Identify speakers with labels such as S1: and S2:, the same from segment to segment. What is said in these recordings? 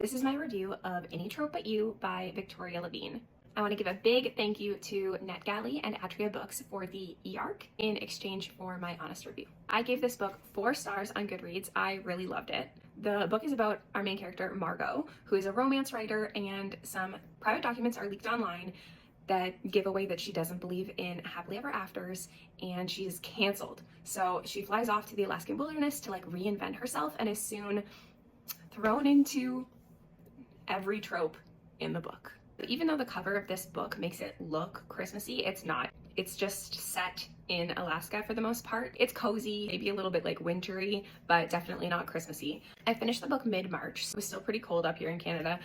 S1: This is my review of Any Trope But You by Victoria Lavine. I want to give a big thank you to NetGalley and Atria Books for the eARC in exchange for my honest review. I gave this book 4 stars on Goodreads. I really loved it. The book is about our main character, Margot, who is a romance writer, and some private documents are leaked online that give away that she doesn't believe in happily ever afters, and she's canceled. So she flies off to the Alaskan wilderness to reinvent herself and is soon thrown into every trope in the book. Even though the cover of this book makes it look Christmassy, it's not. It's just set in Alaska for the most part. It's cozy, maybe a little bit wintry, but definitely not Christmassy. I finished the book mid-March, so it was still pretty cold up here in Canada,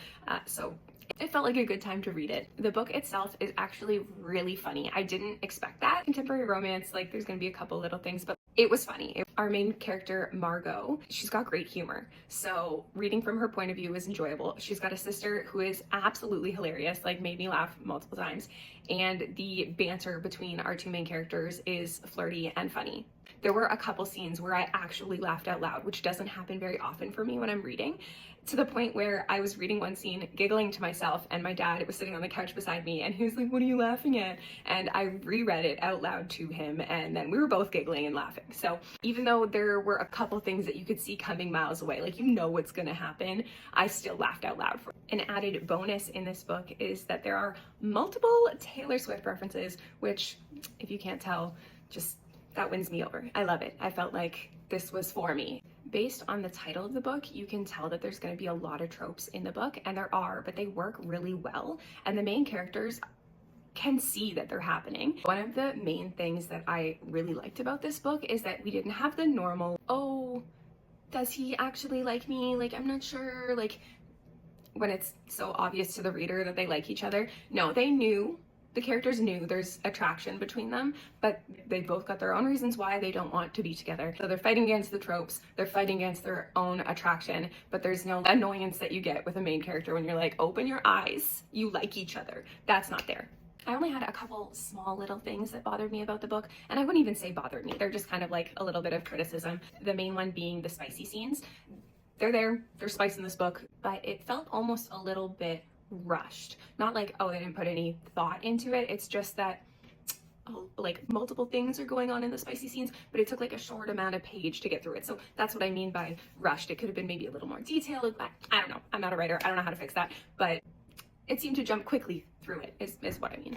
S1: so it felt like a good time to read it. The book itself is actually really funny. I didn't expect that. Contemporary romance, there's gonna be a couple little things, but it was funny. Our main character, Margot, she's got great humor. So reading from her point of view was enjoyable. She's got a sister who is absolutely hilarious, made me laugh multiple times. And the banter between our two main characters is flirty and funny. There were a couple scenes where I actually laughed out loud, which doesn't happen very often for me when I'm reading, to the point where I was reading one scene, giggling to myself, and my dad was sitting on the couch beside me, and he was like, "What are you laughing at?" And I reread it out loud to him, and then we were both giggling and laughing. So even though there were a couple things that you could see coming miles away, you know what's gonna happen, I still laughed out loud for it. An added bonus in this book is that there are multiple Taylor Swift references, which, if you can't tell, just that wins me over. I love it. I felt like this was for me. Based on the title of the book, you can tell that there's going to be a lot of tropes in the book, and there are, but they work really well, and the main characters can see that they're happening. One of the main things that I really liked about this book is that we didn't have the normal, oh, does he actually like me? I'm not sure, when it's so obvious to the reader that they like each other. No, they knew. The characters knew there's attraction between them, but they both got their own reasons why they don't want to be together. So they're fighting against the tropes, they're fighting against their own attraction, but there's no annoyance that you get with a main character when you're like, open your eyes, you like each other. That's not there. I only had a couple small little things that bothered me about the book, and I wouldn't even say bothered me. They're just kind of a little bit of criticism. The main one being the spicy scenes. They're there, there's spice in this book, but it felt almost a little bit rushed. Not oh, they didn't put any thought into it. It's just that multiple things are going on in the spicy scenes, but it took a short amount of page to get through it. So that's what I mean by rushed. It could have been maybe a little more detailed. I don't know. I'm not a writer. I don't know how to fix that, but it seemed to jump quickly through it is what I mean.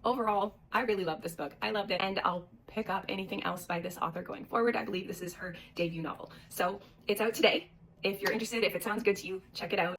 S1: Overall, I really love this book. I loved it, and I'll pick up anything else by this author going forward. I believe this is her debut novel. So it's out today. If you're interested, if it sounds good to you, check it out.